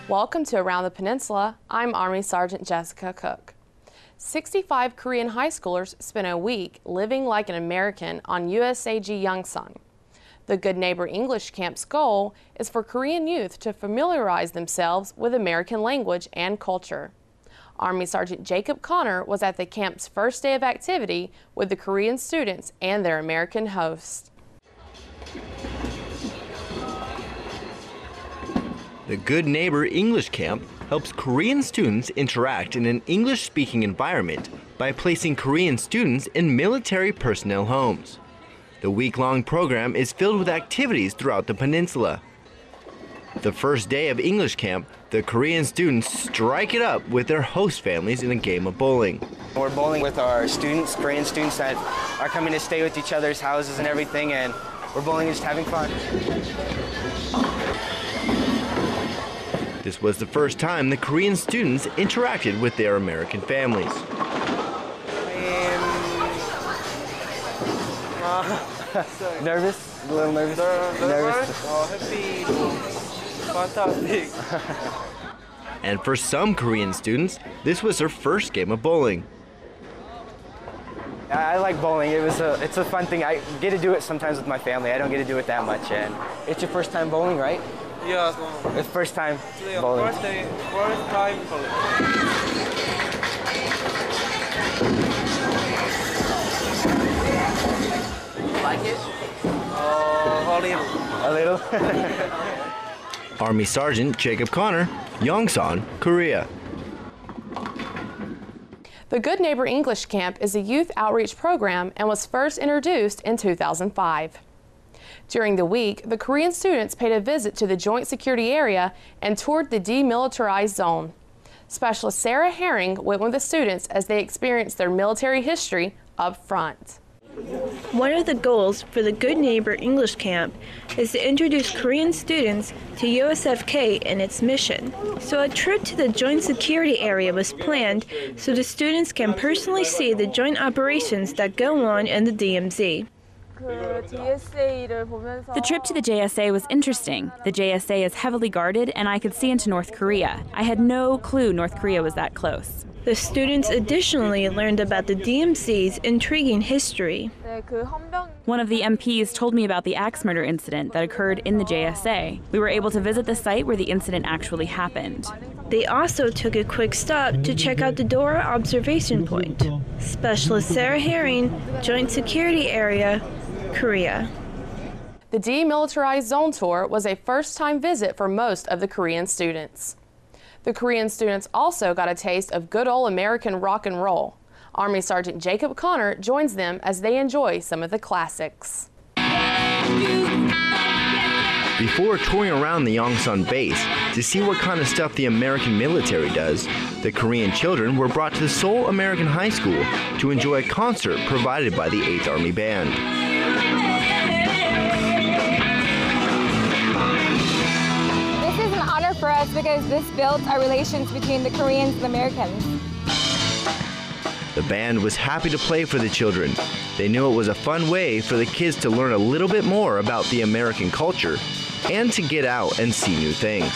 Welcome to Around the Peninsula. I'm Army Sergeant Jessica Cook. 65 Korean high schoolers spent a week living like an American on USAG Humphreys. The Good Neighbor English Camp's goal is for Korean youth to familiarize themselves with American language and culture. Army Sergeant Jacob Connor was at the camp's first day of activity with the Korean students and their American host. The Good Neighbor English Camp helps Korean students interact in an English-speaking environment by placing Korean students in military personnel homes. The week-long program is filled with activities throughout the peninsula. The first day of English camp, the Korean students strike it up with their host families in a game of bowling. We're bowling with our students, Korean students that are coming to stay with each other's houses and everything, and we're bowling and just having fun. This was the first time the Korean students interacted with their American families. Nervous? A little nervous? Nervous? Happy. Fantastic. And for some Korean students, this was their first game of bowling. I like bowling. It's a fun thing. I get to do it sometimes with my family. I don't get to do it that much. And it's your first time bowling, right? Yeah. It's first time bowling. First time bowling. Like it? A little. A little? Army Sergeant Jacob Connor, Yongsan, Korea. The Good Neighbor English Camp is a youth outreach program and was first introduced in 2005. During the week, the Korean students paid a visit to the Joint Security Area and toured the demilitarized zone. Specialist Sarah Herring went with the students as they experienced their military history up front. One of the goals for the Good Neighbor English Camp is to introduce Korean students to USFK and its mission. So a trip to the Joint Security Area was planned so the students can personally see the joint operations that go on in the DMZ. The trip to the JSA was interesting. The JSA is heavily guarded and I could see into North Korea. I had no clue North Korea was that close. The students additionally learned about the DMZ's intriguing history. One of the MPs told me about the axe murder incident that occurred in the JSA. We were able to visit the site where the incident actually happened. They also took a quick stop to check out the Dora observation point. Specialist Sarah Herring, Joint Security Area, Korea. The demilitarized zone tour was a first-time visit for most of the Korean students. The Korean students also got a taste of good old American rock and roll. Army Sergeant Jacob Connor joins them as they enjoy some of the classics. Before touring around the Yongsan base to see what kind of stuff the American military does, the Korean children were brought to the Seoul American High School to enjoy a concert provided by the 8th Army Band. For us because this built our relations between the Koreans and Americans. The band was happy to play for the children. They knew it was a fun way for the kids to learn a little bit more about the American culture and to get out and see new things.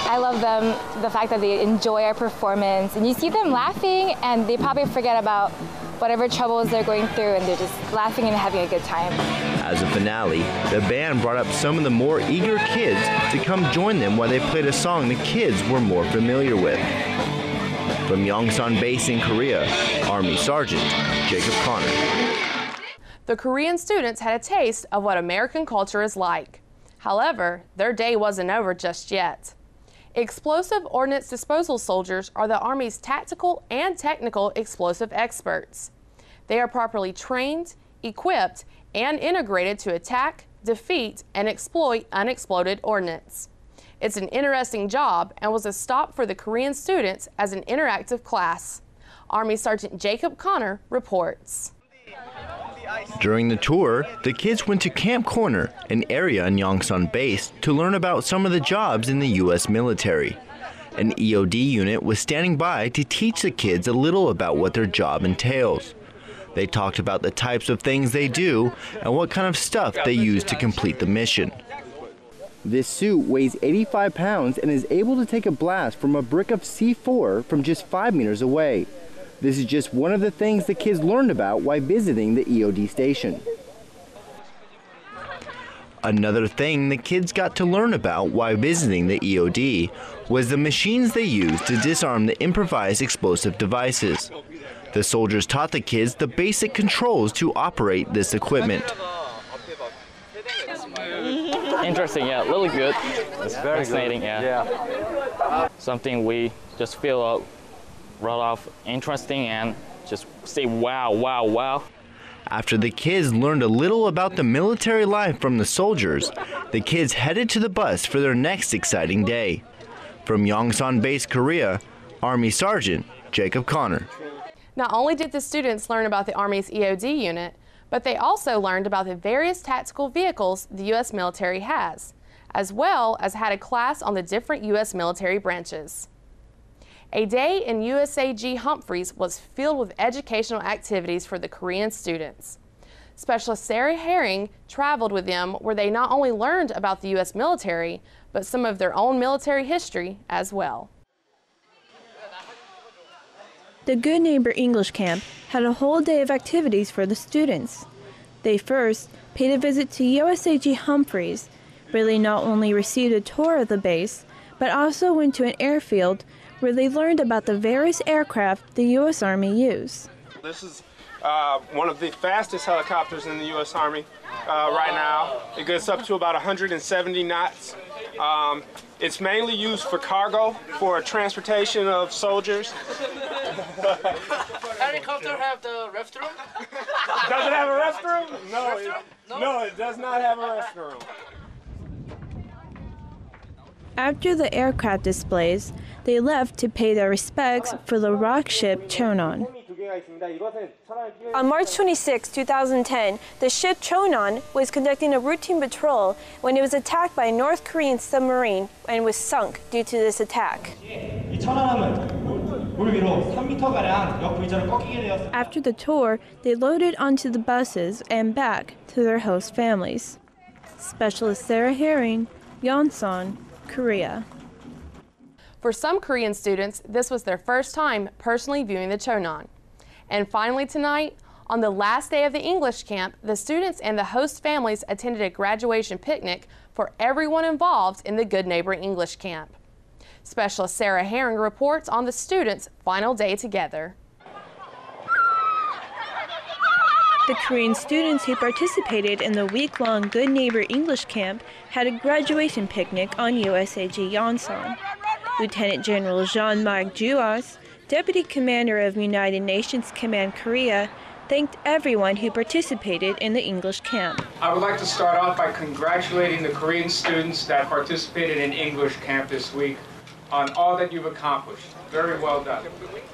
I love them, the fact that they enjoy our performance, and you see them laughing and they probably forget about whatever troubles they're going through and they're just laughing and having a good time. As a finale, the band brought up some of the more eager kids to come join them while they played a song the kids were more familiar with. From Yongsan Base in Korea, Army Sergeant Jacob Connor. The Korean students had a taste of what American culture is like. However, their day wasn't over just yet. Explosive ordnance disposal soldiers are the Army's tactical and technical explosive experts. They are properly trained, equipped, and integrated to attack, defeat, and exploit unexploded ordnance. It's an interesting job and was a stop for the Korean students as an interactive class. Army Sergeant Jacob Connor reports. During the tour, the kids went to Camp Corner, an area in Yongsan Base, to learn about some of the jobs in the U.S. military. An EOD unit was standing by to teach the kids a little about what their job entails. They talked about the types of things they do and what kind of stuff they use to complete the mission. This suit weighs 85 pounds and is able to take a blast from a brick of C4 from just 5 meters away. This is just one of the things the kids learned about while visiting the EOD station. Another thing the kids got to learn about while visiting the EOD was the machines they used to disarm the improvised explosive devices. The soldiers taught the kids the basic controls to operate this equipment. Interesting, yeah, really good. It's very fascinating, yeah. Something we just feel right off interesting and just say wow, wow, wow. After the kids learned a little about the military life from the soldiers, the kids headed to the bus for their next exciting day. From Yongsan-based Korea, Army Sergeant Jacob Connor. Not only did the students learn about the Army's EOD unit, but they also learned about the various tactical vehicles the U.S. military has, as well as had a class on the different U.S. military branches. A day in USAG Humphreys was filled with educational activities for the Korean students. Specialist Sarah Herring traveled with them where they not only learned about the U.S. military, but some of their own military history as well. The Good Neighbor English Camp had a whole day of activities for the students. They first paid a visit to USAG Humphreys, where they not only received a tour of the base, but also went to an airfield where they learned about the various aircraft the U.S. Army use. This is one of the fastest helicopters in the U.S. Army right now. It gets up to about 170 knots. It's mainly used for cargo, for transportation of soldiers. Helicopter have the restroom? Does it have a restroom? No, it does not have a restroom. After the aircraft displays, they left to pay their respects for the rock ship Chonon. On March 26, 2010, the ship Chonon was conducting a routine patrol when it was attacked by a North Korean submarine and was sunk due to this attack. After the tour, they loaded onto the buses and back to their host families. Specialist Sarah Herring, Yonsan, Korea. For some Korean students, this was their first time personally viewing the Chonon. And finally tonight, on the last day of the English camp, the students and the host families attended a graduation picnic for everyone involved in the Good Neighbor English camp. Specialist Sarah Herring reports on the students' final day together. The Korean students who participated in the week-long Good Neighbor English camp had a graduation picnic on USAG Yonsan. Lieutenant General Jean-Marc Juas, Deputy Commander of United Nations Command Korea, thanked everyone who participated in the English camp. I would like to start off by congratulating the Korean students that participated in English camp this week on all that you've accomplished. Very well done.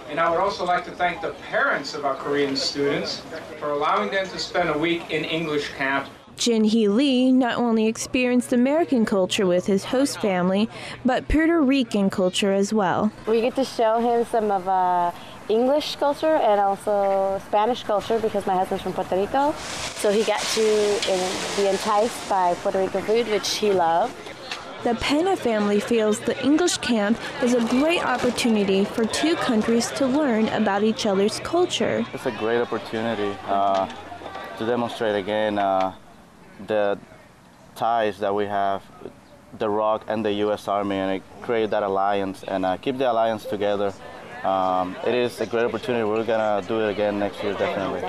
And I would also like to thank the parents of our Korean students for allowing them to spend a week in English camp. Jin-hee Lee not only experienced American culture with his host family, but Puerto Rican culture as well. We get to show him some of English culture and also Spanish culture because my husband's from Puerto Rico. So he got to be enticed by Puerto Rican food, which he loved. The Pena family feels the English camp is a great opportunity for two countries to learn about each other's culture. It's a great opportunity to demonstrate again the ties that we have, the ROC and the U.S. Army, and create that alliance and keep the alliance together. It is a great opportunity. We're going to do it again next year, definitely.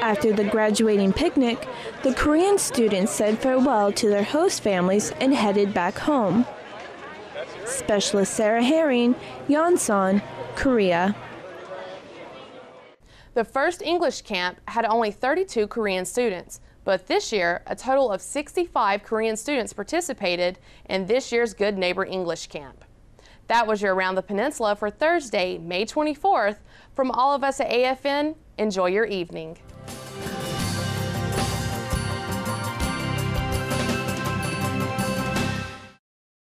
After the graduating picnic, the Korean students said farewell to their host families and headed back home. Specialist Sarah Herring, Yonsan, Korea. The first English camp had only 32 Korean students, but this year, a total of 65 Korean students participated in this year's Good Neighbor English camp. That was your Around the Peninsula for Thursday, May 24th. From all of us at AFN, enjoy your evening.